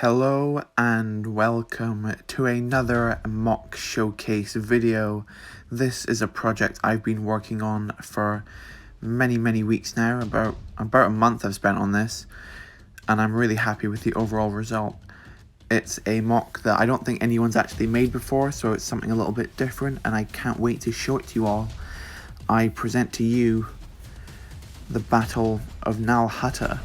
Hello and welcome to another MOC showcase video. This is a project I've been working on for many weeks now. About a month I've spent on this, and I'm really happy with the overall result. It's a MOC that I don't think anyone's actually made before, so it's something a little bit different, and I can't wait to show it to you all. I present to you the Battle of Nal Hutta.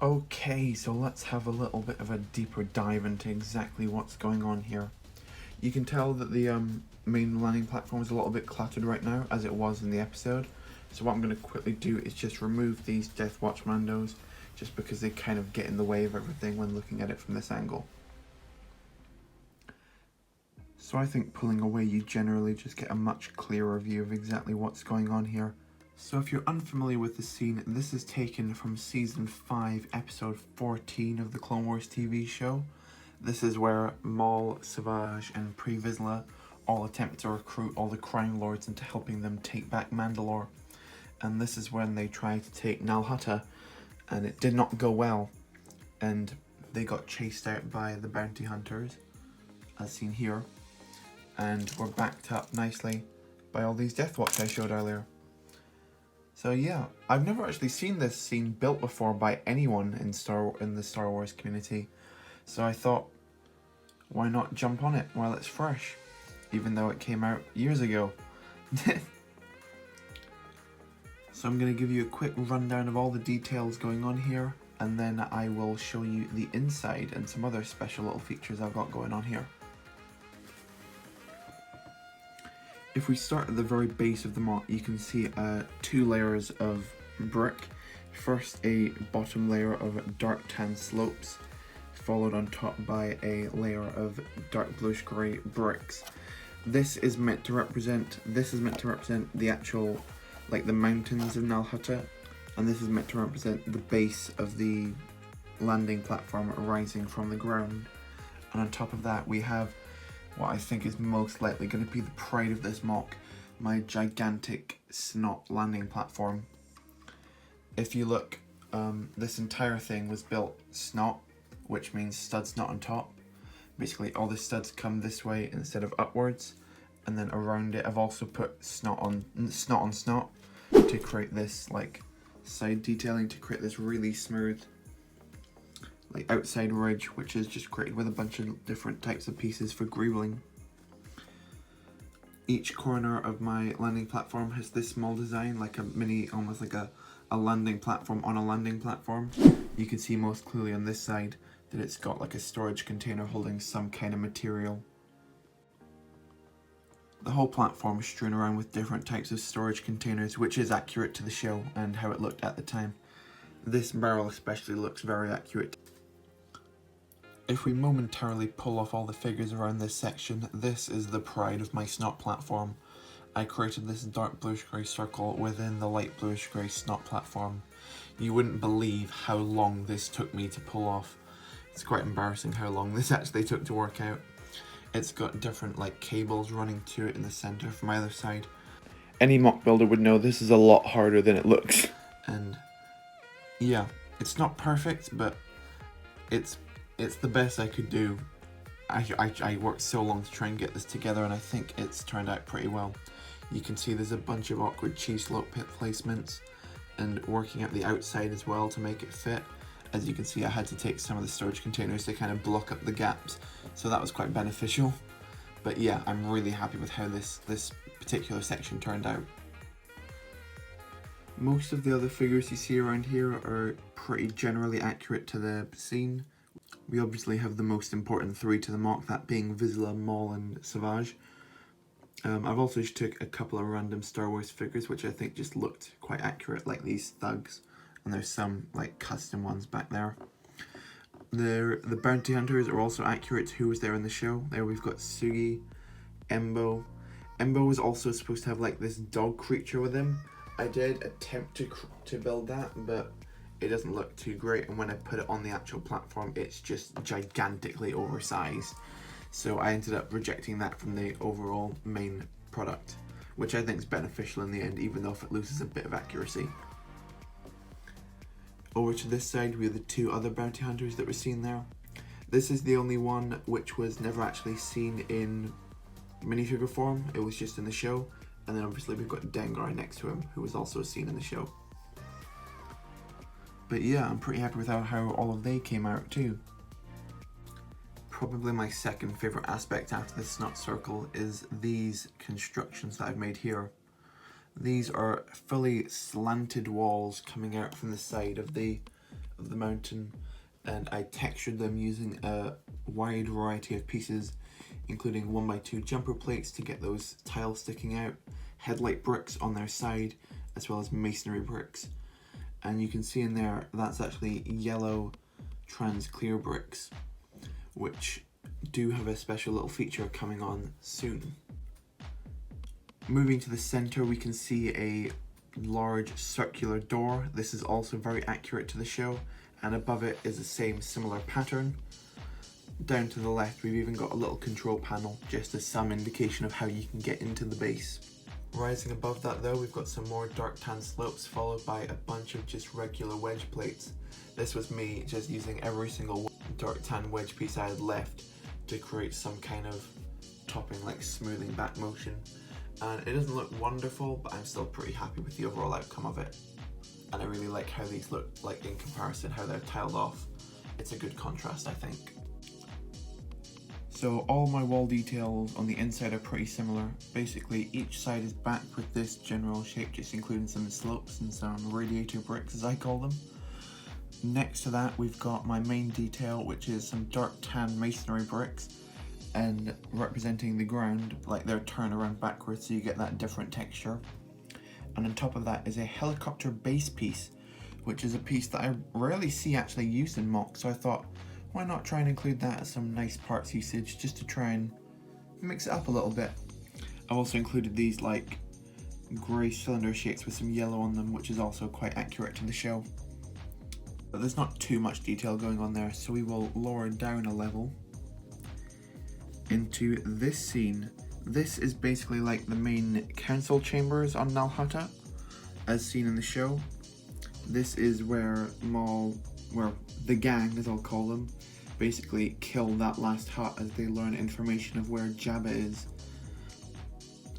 Okay, so let's have a little bit of a deeper dive into exactly what's going on here. You can tell that the main landing platform is a little bit cluttered right now, as it was in the episode. So what I'm going to quickly do is just remove these Death Watch Mandos, just because they kind of get in the way of everything when looking at it from this angle. So I think pulling away, you generally just get a much clearer view of exactly what's going on here. So if you're unfamiliar with the scene, this is taken from Season 5, Episode 14 of the Clone Wars TV show. This is where Maul, Savage, and Pre Vizsla all attempt to recruit all the crime lords into helping them take back Mandalore. And this is when they try to take Nal Hutta, and it did not go well. And they got chased out by the bounty hunters, as seen here. And were backed up nicely by all these Death Watch I showed earlier. So yeah, I've never actually seen this scene built before by anyone in the Star Wars community. So I thought, why not jump on it while it's fresh, even though it came out years ago. So I'm going to give you a quick rundown of all the details going on here, and then I will show you the inside and some other special little features I've got going on here. If we start at the very base of the MOC, you can see two layers of brick. First, a bottom layer of dark tan slopes, followed on top by a layer of dark bluish grey bricks. This is meant to represent the actual, like, the mountains of Nal Hutta, and this is meant to represent the base of the landing platform rising from the ground. And on top of that, we have what I think is most likely going to be the pride of this MOC, my gigantic snot landing platform. If you look, this entire thing was built snot, which means studs not on top. Basically all the studs come this way instead of upwards, and then around it I've also put snot on snot to create this, like, side detailing, to create this really smooth, like, outside ridge, which is just created with a bunch of different types of pieces for greebling. Each corner of my landing platform has this small design, like a mini, almost like a landing platform on a landing platform. You can see most clearly on this side that it's got like a storage container holding some kind of material. The whole platform is strewn around with different types of storage containers, which is accurate to the show and how it looked at the time. This barrel especially looks very accurate. If we momentarily pull off all the figures around this section, this is the pride of my snot platform. I created this dark bluish grey circle within the light bluish grey snot platform. You wouldn't believe how long this took me to pull off. It's quite embarrassing how long this actually took to work out. It's got different like cables running to it in the center from either side. Any MOC builder would know this is a lot harder than it looks. And yeah, it's not perfect, but it's the best I could do. I worked so long to try and get this together, and I think it's turned out pretty well. You can see there's a bunch of awkward cheese slope pit placements and working at the outside as well to make it fit. As you can see, I had to take some of the storage containers to kind of block up the gaps, so that was quite beneficial. But yeah, I'm really happy with how this particular section turned out. Most of the other figures you see around here are pretty generally accurate to the scene. We obviously have the most important three to the MOC, that being Vizsla, Maul and Savage. I've also just took a couple of random Star Wars figures which I think just looked quite accurate, like these thugs, and there's some like custom ones back there. The bounty hunters are also accurate to who was there in the show. There we've got Sugi, Embo. Embo was also supposed to have like this dog creature with him. I did attempt to build that, but it doesn't look too great, and when I put it on the actual platform it's just gigantically oversized. So I ended up rejecting that from the overall main product, which I think is beneficial in the end, even though if it loses a bit of accuracy. Over to this side we have the two other bounty hunters that were seen there. This is the only one which was never actually seen in minifigure form, it was just in the show. And then obviously we've got Dengar next to him, who was also seen in the show. But yeah, I'm pretty happy with how all of they came out too. Probably my second favourite aspect after the snot circle is these constructions that I've made here. These are fully slanted walls coming out from the side of the mountain, and I textured them using a wide variety of pieces, including 1x2 jumper plates to get those tiles sticking out, headlight bricks on their side, as well as masonry bricks. And you can see in there, that's actually yellow trans clear bricks, which do have a special little feature coming on soon. Moving to the center, we can see a large circular door. This is also very accurate to the show, and above it is the same similar pattern. Down to the left, we've even got a little control panel, just as some indication of how you can get into the base. Rising above that though, we've got some more dark tan slopes, followed by a bunch of just regular wedge plates. This was me just using every single dark tan wedge piece I had left to create some kind of topping, like smoothing back motion. And it doesn't look wonderful, but I'm still pretty happy with the overall outcome of it. And I really like how these look like in comparison, how they're tiled off. It's a good contrast, I think. So all my wall details on the inside are pretty similar. Basically each side is backed with this general shape, just including some slopes and some radiator bricks as I call them. Next to that we've got my main detail, which is some dark tan masonry bricks, and representing the ground, like they're turned around backwards so you get that different texture. And on top of that is a helicopter base piece, which is a piece that I rarely see actually used in MOC, so I thought, why not try and include that as some nice parts usage, just to try and mix it up a little bit. I've also included these like grey cylinder shapes with some yellow on them, which is also quite accurate to the show. But there's not too much detail going on there, so we will lower down a level into this scene. This is basically like the main council chambers on Nal Hutta, as seen in the show. This is where the gang, as I'll call them, basically kill that last hut as they learn information of where Jabba is.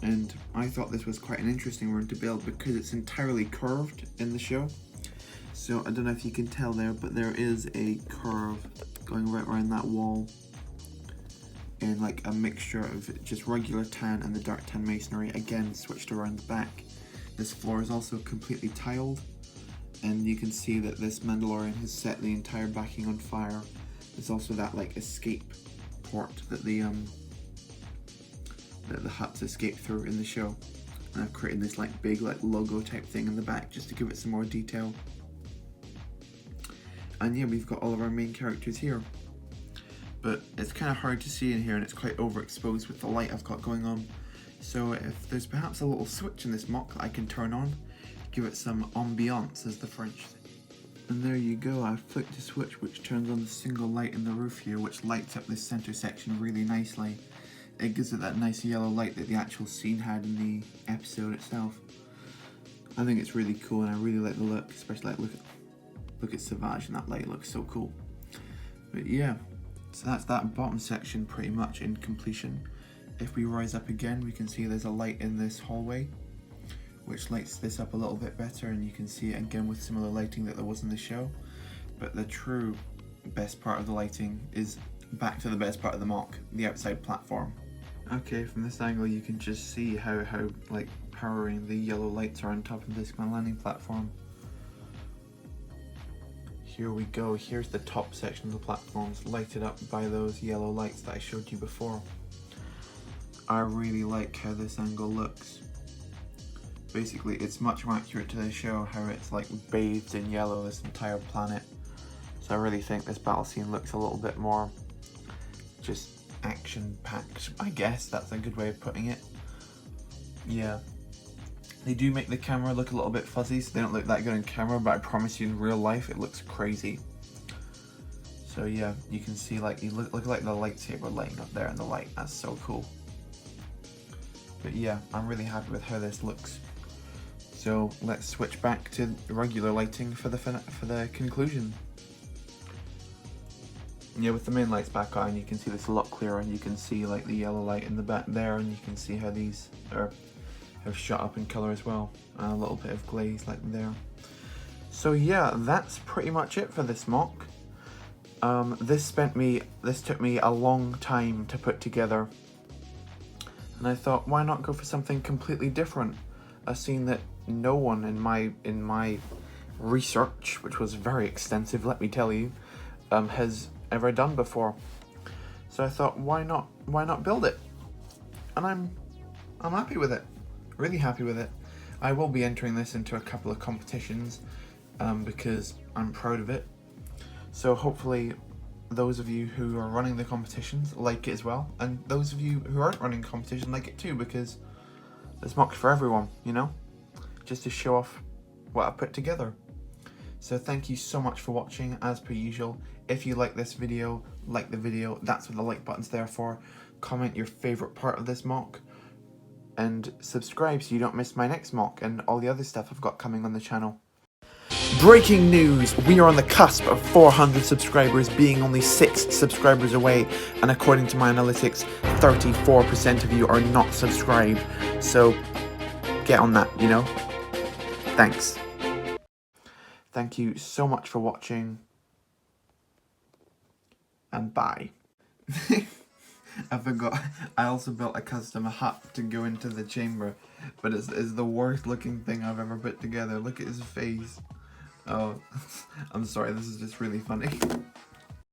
And I thought this was quite an interesting one to build because it's entirely curved in the show. So I don't know if you can tell there, but there is a curve going right around that wall in like a mixture of just regular tan and the dark tan masonry, again switched around the back. This floor is also completely tiled, and you can see that this Mandalorian has set the entire backing on fire. There's also that like escape port that the huts escape through in the show. And I've created this like big like logo type thing in the back just to give it some more detail. And yeah, we've got all of our main characters here. But it's kind of hard to see in here, and it's quite overexposed with the light I've got going on. So if there's perhaps a little switch in this MOC that I can turn on, give it some ambiance, as the French say. And there you go, I flicked the switch which turns on the single light in the roof here, which lights up this center section really nicely. It gives it that nice yellow light that the actual scene had in the episode itself. I think it's really cool and I really like the look, especially like look at Savage and that light looks so cool. But yeah, so that's that bottom section pretty much in completion. If we rise up again, we can see there's a light in this hallway, which lights this up a little bit better, and you can see it again with similar lighting that there was in the show. But the true best part of the lighting is back to the best part of the MOC, the outside platform. Okay, from this angle you can just see how like powering the yellow lights are on top of this landing platform. Here we go, here's the top section of the platforms lighted up by those yellow lights that I showed you before. I really like how this angle looks. Basically, it's much more accurate to the show, how it's like bathed in yellow, this entire planet. So I really think this battle scene looks a little bit more just action-packed, I guess that's a good way of putting it. Yeah. They do make the camera look a little bit fuzzy, so they don't look that good on camera, but I promise you in real life it looks crazy. So yeah, you can see like, you look like the lightsaber lighting up there in the light, that's so cool. But yeah, I'm really happy with how this looks. So let's switch back to regular lighting for the conclusion. Yeah, with the main lights back on, you can see this a lot clearer, and you can see like the yellow light in the back there, and you can see how these have shot up in color as well, and a little bit of glaze like there. So yeah, that's pretty much it for this MOC. This took me a long time to put together, and I thought, why not go for something completely different? A scene that no one in my research, which was very extensive, let me tell you, has ever done before. So I thought, why not build it? And I'm happy with it, really happy with it. I will be entering this into a couple of competitions because I'm proud of it. So hopefully those of you who are running the competitions like it as well, and those of you who aren't running competition like it too, because there's MOCs for everyone, you know, just to show off what I put together. So thank you so much for watching, as per usual. If you like this video, like the video, that's what the like button's there for. Comment your favourite part of this MOC, and subscribe so you don't miss my next MOC and all the other stuff I've got coming on the channel. Breaking news! We are on the cusp of 400 subscribers, being only 6 subscribers away, and according to my analytics, 34% of you are not subscribed. So get on that, you know? Thanks. Thank you so much for watching, and bye. I forgot, I also built a custom hut to go into the chamber, but it's the worst looking thing I've ever put together. Look at his face. Oh, I'm sorry, this is just really funny.